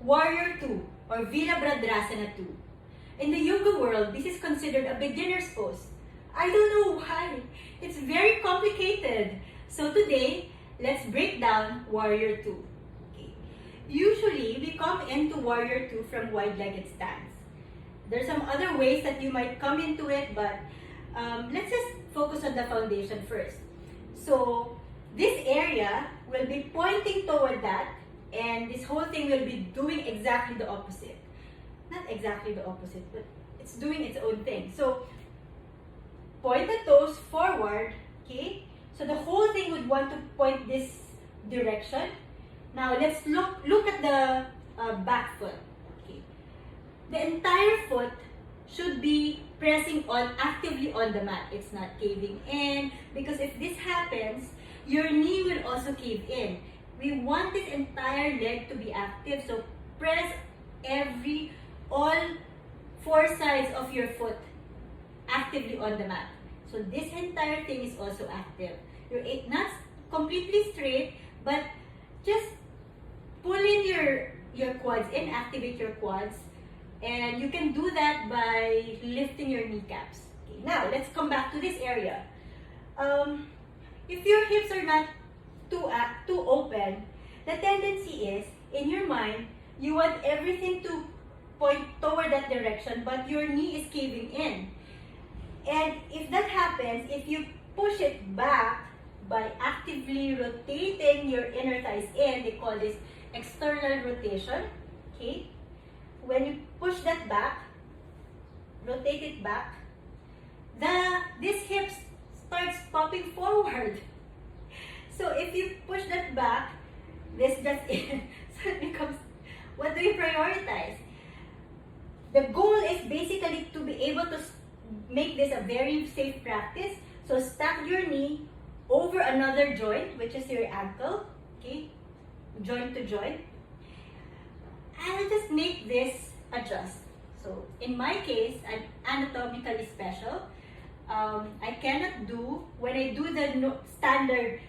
Warrior II or VIRABHRADRASANA II. In the yoga world, this is considered a beginner's pose. I don't know why. It's very complicated. So today, let's break down Warrior II. Okay. Usually, we come into Warrior II from wide-legged stance. There's some other ways that you might come into it, but let's just focus on the foundation first. So, this area will be pointing toward that, and this whole thing will be doing exactly the opposite. Not exactly the opposite, but it's doing its own thing. So, point the toes forward, okay? So the whole thing would want to point this direction. Now let's look at the back foot. Okay, the entire foot should be pressing on actively on the mat. It's not caving in, because if this happens, your knee will also cave in. We want this entire leg to be active. So press all four sides of your foot actively on the mat. So this entire thing is also active. You're not completely straight, but just pull in your quads in, activate your quads. And you can do that by lifting your kneecaps. Okay, now let's come back to this area. If your hips are not too open, the tendency is, in your mind, you want everything to point toward that direction, but your knee is caving in. And if that happens, if you push it back by actively rotating your inner thighs in, they call this external rotation, okay? When you push that back, rotate it back, this hip starts popping forward. So if you push that back, this just in. So it becomes, what do you prioritize? The goal is basically to be able to make this a very safe practice. So stack your knee over another joint, which is your ankle, okay? Joint to joint. And just make this adjust. So in my case, I'm anatomically special. I cannot do, when I do the standard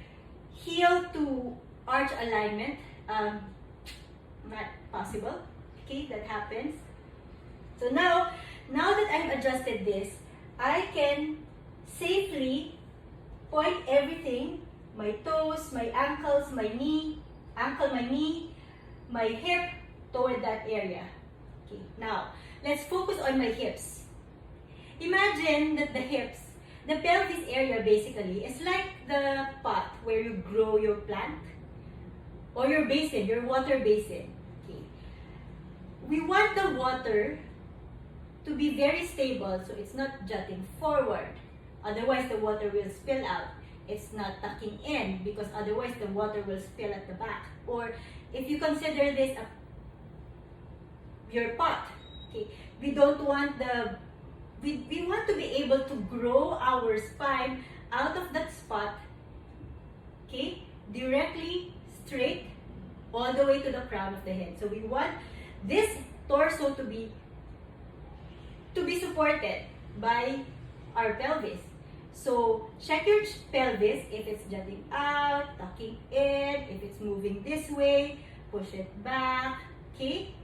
heel to arch alignment, not possible, okay? That happens. So now that I've adjusted this, I can safely point everything, my toes, my ankles, my knee, my knee, my hip, toward that area. Okay, now, let's focus on my hips. Imagine that the hips, the pelvis area basically, is like the pot where you grow your plant, or your basin, your water basin. Okay. We want the water to be very stable, so it's not jutting forward. Otherwise, the water will spill out. It's not tucking in, because otherwise the water will spill at the back. Or if you consider this your pot, okay, we don't want we want to be able to grow our spine out of that spot, okay, directly straight all the way to the crown of the head. So we want this torso to be supported by our pelvis. So check your pelvis if it's jutting out, tucking in, if it's moving this way, push it back, okay?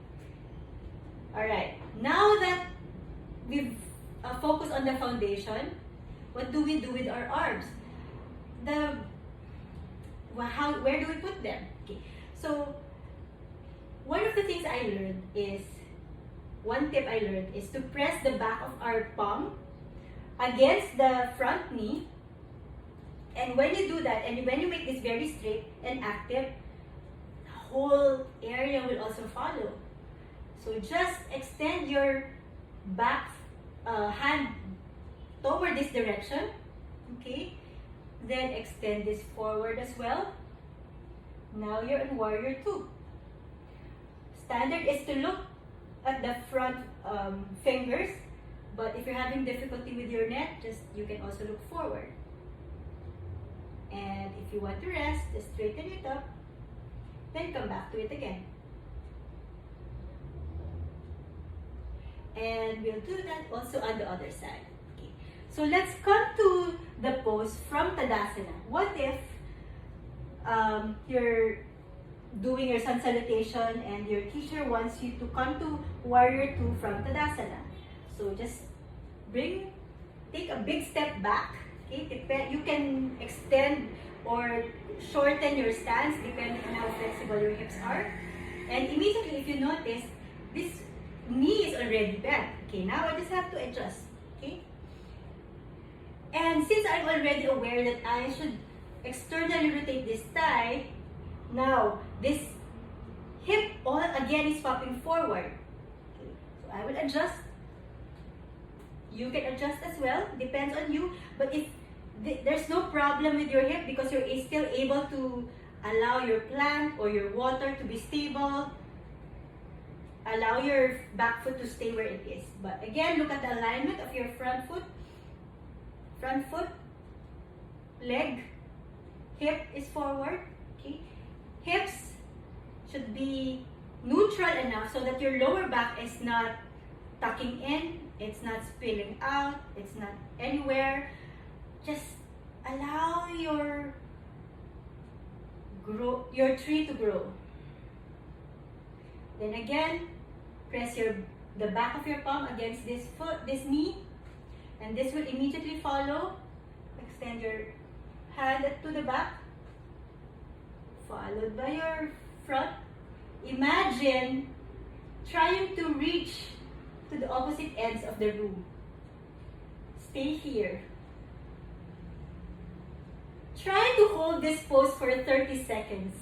Alright, now that we've focused on the foundation, what do we do with our arms? Where do we put them? Okay, so one of the things one tip I learned is to press the back of our palm against the front knee. And when you do that, and when you make this very straight and active, the whole area will also follow. So just extend your back hand toward this direction, okay? Then extend this forward as well. Now you're in Warrior II. Standard is to look at the front fingers, but if you're having difficulty with your neck, you can also look forward. And if you want to rest, just straighten it up, then come back to it again. And we'll do that also on the other side. Okay. So let's come to the pose from Tadasana. What if doing your sun salutation and your teacher wants you to come to warrior 2 from Tadasana. So just take a big step back. Okay? You can extend or shorten your stance depending on how flexible your hips are. And immediately, if you notice, this knee is already bent. Okay, now I just have to adjust. Okay? And since I'm already aware that I should externally rotate this thigh, now this hip all again is popping forward. Okay, so I will adjust. You can adjust as well, depends on you. But if there's no problem with your hip because you're still able to allow your plant or your water to be stable, allow your back foot to stay where it is. But again, look at the alignment of your front foot, leg, hip is forward. Okay, hips should be neutral enough so that your lower back is not tucking in, it's not spilling out, it's not anywhere. Just allow your tree to grow. Then again, press the back of your palm against this knee, and this will immediately follow. Extend your hand to the back, followed by your front. Imagine trying to reach to the opposite ends of the room. Stay here. Try to hold this pose for 30 seconds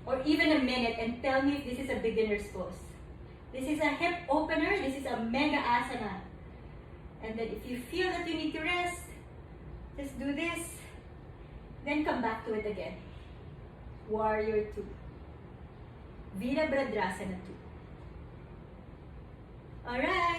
or even a minute and tell me if this is a beginner's pose. This is a hip opener, this is a mega asana. And then if you feel that you need to rest, just do this, then come back to it again. Warrior 2. VIRABHRADRASANA II. Alright.